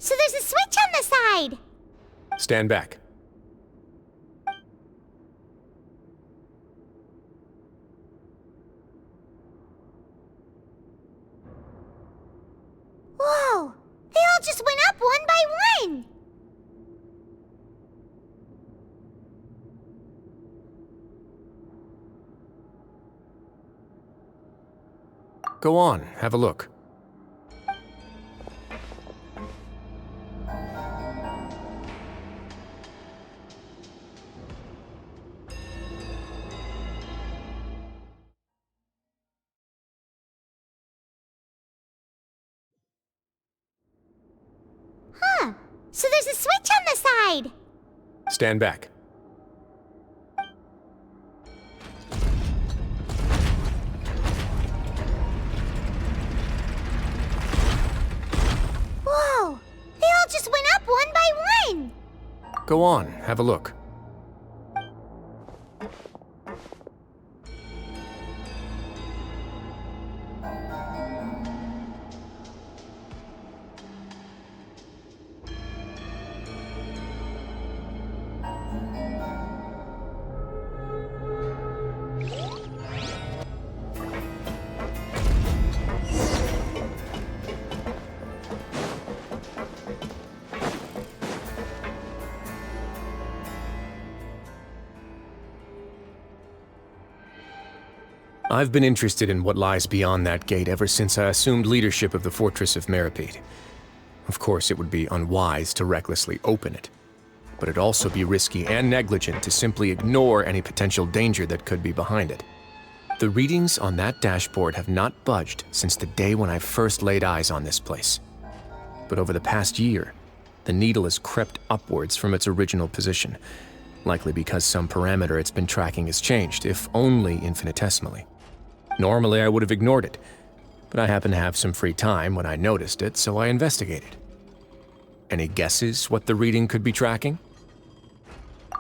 So there's a switch on the side! Stand back. Whoa! They all just went up one by one! Go on, have a look. Huh. So there's a switch on the side! Stand back. Whoa! They all just went up one by one! Go on, have a look. I've been interested in what lies beyond that gate ever since I assumed leadership of the Fortress of Meripede. Of course, it would be unwise to recklessly open it, but it'd also be risky and negligent to simply ignore any potential danger that could be behind it. The readings on that dashboard have not budged since the day when I first laid eyes on this place. But over the past year, the needle has crept upwards from its original position, likely because some parameter it's been tracking has changed, if only infinitesimally. Normally, I would have ignored it, but I happened to have some free time when I noticed it, so I investigated. Any guesses what the reading could be tracking?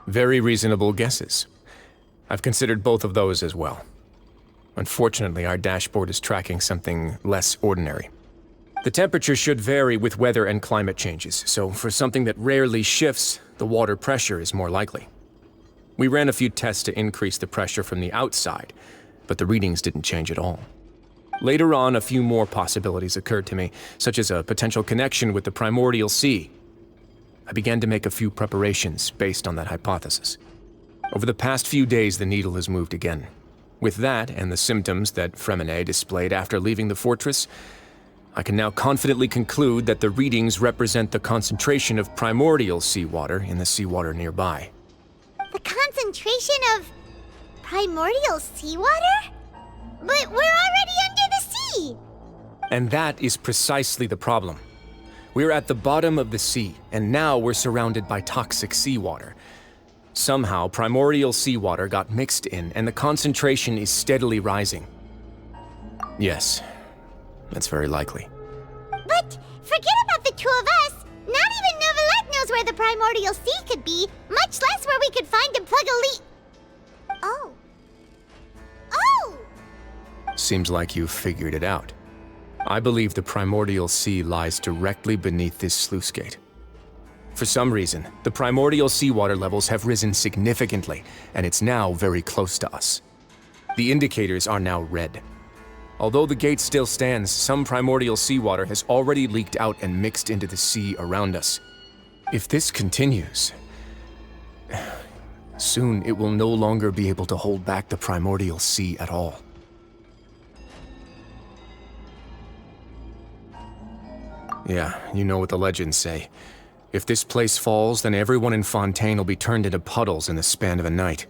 Very reasonable guesses. I've considered both of those as well. Unfortunately, our dashboard is tracking something less ordinary. The temperature should vary with weather and climate changes, so for something that rarely shifts, the water pressure is more likely. We ran a few tests to increase the pressure from the outside, but the readings didn't change at all. Later on, a few more possibilities occurred to me, such as a potential connection with the primordial sea. I began to make a few preparations based on that hypothesis. Over the past few days, the needle has moved again. With that, and the symptoms that Fremine displayed after leaving the fortress, I can now confidently conclude that the readings represent the concentration of primordial seawater in the seawater nearby. The concentration of primordial seawater? But we're already under the sea! And that is precisely the problem. We're at the bottom of the sea, and now we're surrounded by toxic seawater. Somehow, primordial seawater got mixed in, and the concentration is steadily rising. Yes, that's very likely. But forget about the two of us! Not even Novelette knows where the primordial sea could be, much less where we could find and plug a leak. Oh. Oh! Seems like you've figured it out. I believe the primordial sea lies directly beneath this sluice gate. For some reason, the primordial seawater levels have risen significantly, and it's now very close to us. The indicators are now red. Although the gate still stands, some primordial seawater has already leaked out and mixed into the sea around us. If this continues, soon it will no longer be able to hold back the primordial sea at all. Yeah, you know what the legends say. If this place falls, then everyone in Fontaine will be turned into puddles in the span of a night.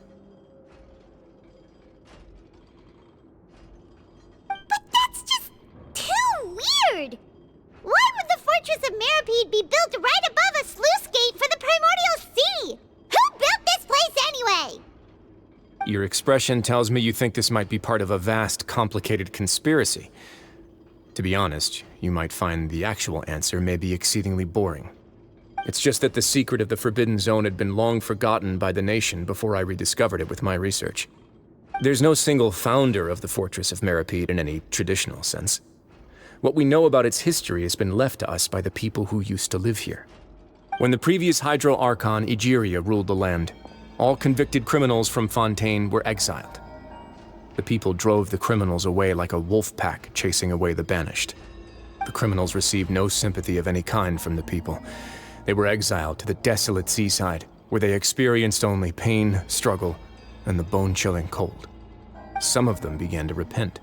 But that's just too weird! Why would the Fortress of Meripede be built right above a sluice gate for the primordial sea? Who built this place anyway? Your expression tells me you think this might be part of a vast, complicated conspiracy. To be honest, you might find the actual answer may be exceedingly boring. It's just that the secret of the Forbidden Zone had been long forgotten by the nation before I rediscovered it with my research. There's no single founder of the Fortress of Meripede in any traditional sense. What we know about its history has been left to us by the people who used to live here. When the previous Hydro Archon Egeria ruled the land, all convicted criminals from Fontaine were exiled. The people drove the criminals away like a wolf pack chasing away the banished. The criminals received no sympathy of any kind from the people. They were exiled to the desolate seaside, where they experienced only pain, struggle, and the bone-chilling cold. Some of them began to repent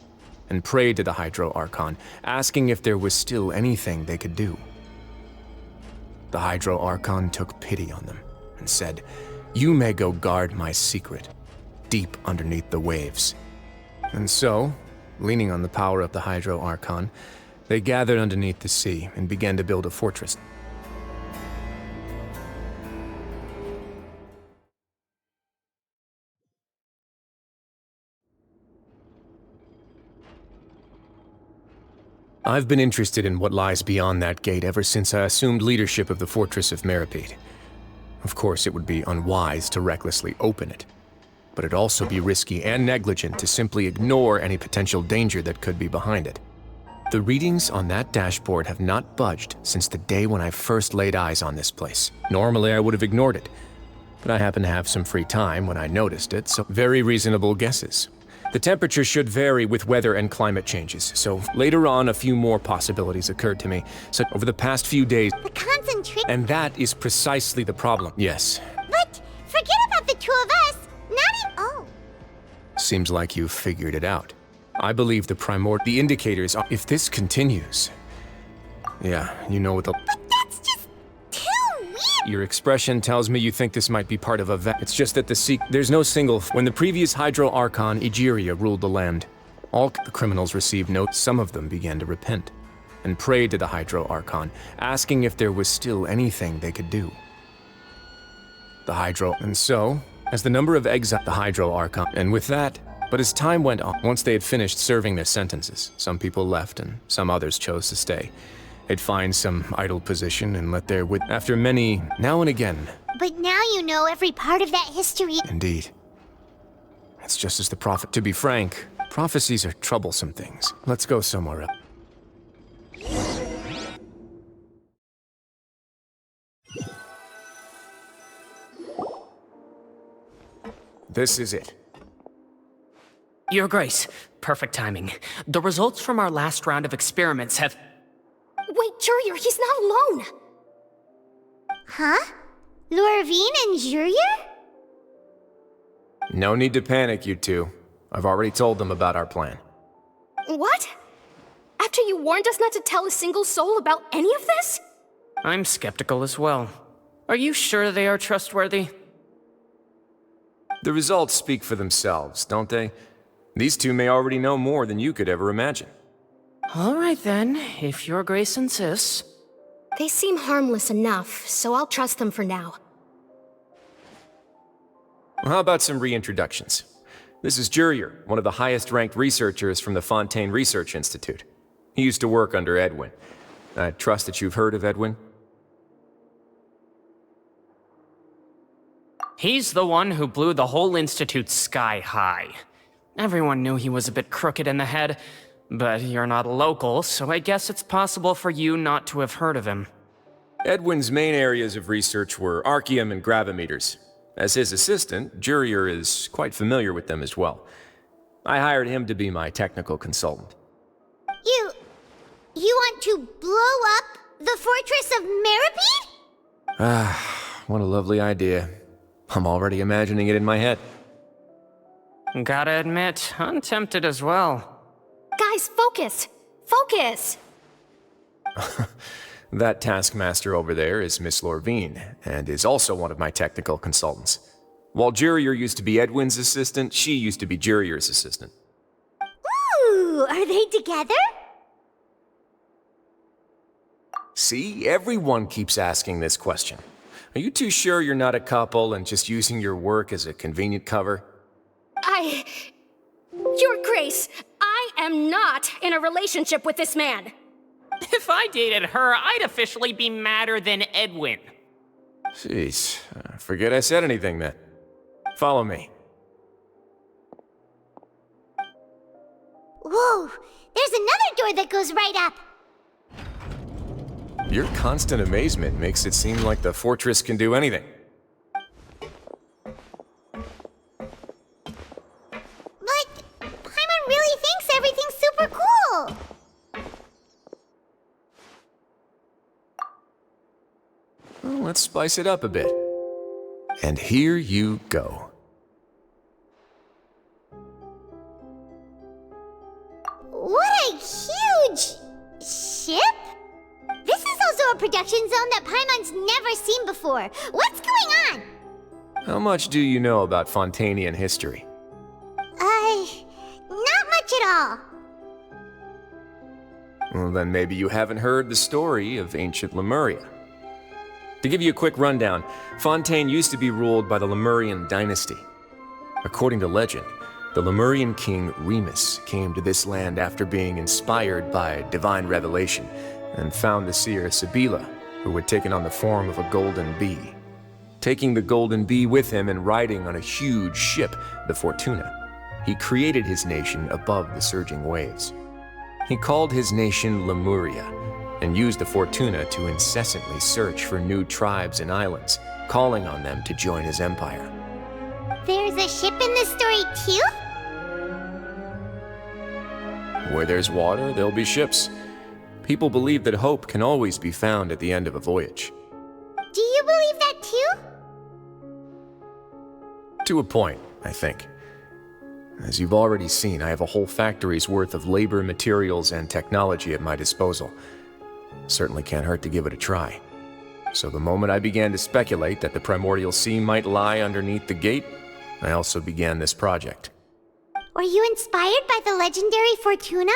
and prayed to the Hydro Archon, asking if there was still anything they could do. The Hydro Archon took pity on them and said, "You may go guard my secret, deep underneath the waves." And so, leaning on the power of the Hydro Archon, they gathered underneath the sea and began to build a fortress. I've been interested in what lies beyond that gate ever since I assumed leadership of the Fortress of Meripede. Of course, it would be unwise to recklessly open it, but it'd also be risky and negligent to simply ignore any potential danger that could be behind it. The readings on that dashboard have not budged since the day when I first laid eyes on this place. Normally, I would have ignored it, but I happened to have some free time when I noticed it, so very reasonable guesses. The temperature should vary with weather and climate changes, so later on a few more possibilities occurred to me. So over the past few days... The concentration... And that is precisely the problem. Yes. But forget about the two of us. Not even... Oh. Seems like you've figured it out. I believe the indicators are... If this continues... Yeah, you know what the... But that's just too weird. Your expression tells me you think this might be part of a It's just that there's no single... When the previous Hydro Archon Egeria ruled the land, all the criminals received notes. Some of them began to repent and prayed to the Hydro Archon, asking if there was still anything they could do. The Hydro... And so, as the number of the Hydro Archon... And with that... But as time went on, once they had finished serving their sentences, some people left and some others chose to stay. They'd find some idle position and let their after many, now and again. But now you know every part of that history. Indeed. It's just as the prophet. To be frank, prophecies are troublesome things. Let's go somewhere else. This is it. Your Grace, perfect timing. The results from our last round of experiments have... Wait, Jurier, he's not alone! Huh? Lorvine and Jurier? No need to panic, you two. I've already told them about our plan. What? After you warned us not to tell a single soul about any of this? I'm skeptical as well. Are you sure they are trustworthy? The results speak for themselves, don't they? These two may already know more than you could ever imagine. All right then, if Your Grace insists. They seem harmless enough, so I'll trust them for now. Well, how about some reintroductions? This is Jurier, one of the highest-ranked researchers from the Fontaine Research Institute. He used to work under Edwin. I trust that you've heard of Edwin? He's the one who blew the whole institute sky high. Everyone knew he was a bit crooked in the head, but you're not a local, so I guess it's possible for you not to have heard of him. Edwin's main areas of research were archeum and gravimeters. As his assistant, Jurier is quite familiar with them as well. I hired him to be my technical consultant. You want to blow up the Fortress of Meripede? Ah, what a lovely idea. I'm already imagining it in my head. Gotta admit, I'm tempted as well. Guys, focus! Focus! That taskmaster over there is Miss Lorvine, and is also one of my technical consultants. While Jurier used to be Edwin's assistant, she used to be Jurier's assistant. Ooh, are they together? See, everyone keeps asking this question. Are you too sure you're not a couple and just using your work as a convenient cover? Your Grace, I am not in a relationship with this man. If I dated her, I'd officially be madder than Edwin. Jeez, forget I said anything then. Follow me. Whoa, There's another door that goes right up. Your constant amazement makes it seem like the fortress can do anything. But Paimon really thinks everything's super cool. Well, let's spice it up a bit. And here you go. What a huge ship! This is also a production zone that Paimon's never seen before. What's going on? How much do you know about Fontanian history? Not much at all. Well, then maybe you haven't heard the story of ancient Lemuria. To give you a quick rundown, Fontaine used to be ruled by the Lemurian dynasty. According to legend, the Lemurian king Remus came to this land after being inspired by divine revelation and found the seer Sibila, who had taken on the form of a golden bee. Taking the golden bee with him and riding on a huge ship, the Fortuna, he created his nation above the surging waves. He called his nation Lemuria, and used the Fortuna to incessantly search for new tribes and islands, calling on them to join his empire. There's a ship in this story too? Where there's water, there'll be ships. People believe that hope can always be found at the end of a voyage. Do you believe that too? To a point, I think. As you've already seen, I have a whole factory's worth of labor, materials, and technology at my disposal. Certainly can't hurt to give it a try. So the moment I began to speculate that the primordial sea might lie underneath the gate, I also began this project. Were you inspired by the legendary Fortuna?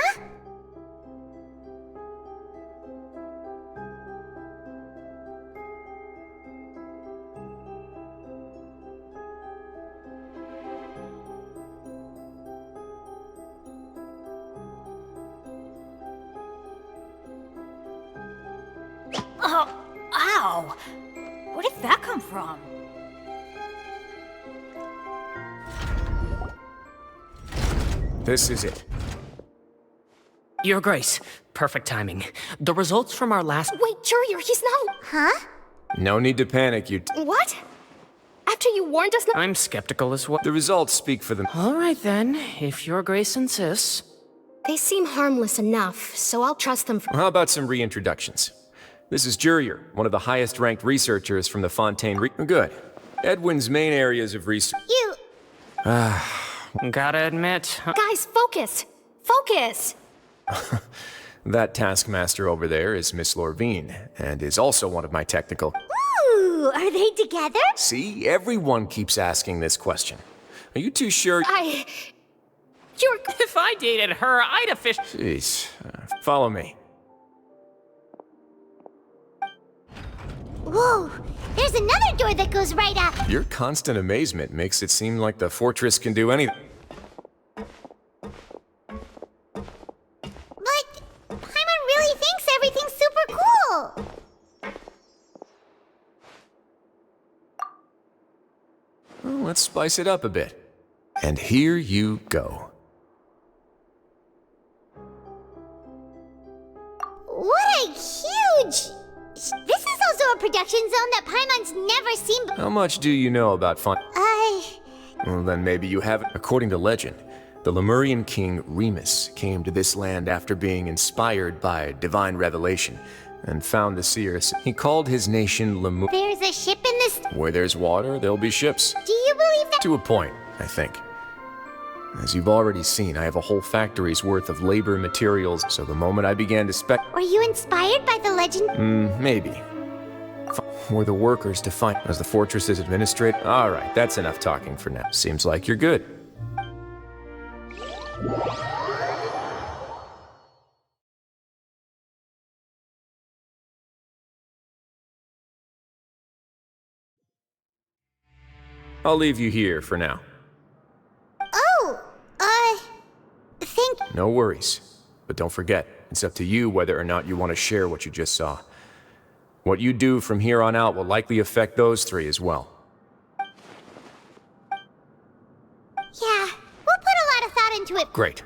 Oh, ow! Where did that come from? This is it. Your Grace, perfect timing. The results from our last— Wait, Jurier, he's not. Huh? No need to panic, What? After you warned us not. I'm skeptical as well. The results speak for them. All right then, if Your Grace insists. They seem harmless enough, so I'll trust them for. How about some reintroductions? This is Jurier, one of the highest-ranked researchers from the Fontaine Good. Edwin's main areas of research. You... Gotta admit, Guys, focus! Focus! That taskmaster over there is Miss Lorvine, and is also one of my technical... Ooh, are they together? See, everyone keeps asking this question. Are you too sure? You're. if I dated her, I'd officially— Jeez, follow me. Whoa, there's another door that goes right up. Your constant amazement makes it seem like the fortress can do anything. But Paimon really thinks everything's super cool. Well, let's spice it up a bit. And here you go. What a huge... This is also a production zone that Paimon's never seen before. How much do you know about Well, then maybe you haven't. According to legend, the Lemurian king Remus came to this land after being inspired by divine revelation and found the seer. He called his nation Lemuria. There's a ship in this... Where there's water, there'll be ships. Do you believe that? To a point, I think. As you've already seen, I have a whole factory's worth of labor, materials, so the moment I began to Were you inspired by the legend? maybe. Were the workers to find as the fortress is administrated? Alright, that's enough talking for now. Seems like you're good. I'll leave you here for now. Oh, thank... No worries. But don't forget, it's up to you whether or not you want to share what you just saw. What you do from here on out will likely affect those three as well. Yeah, we'll put a lot of thought into it. Great.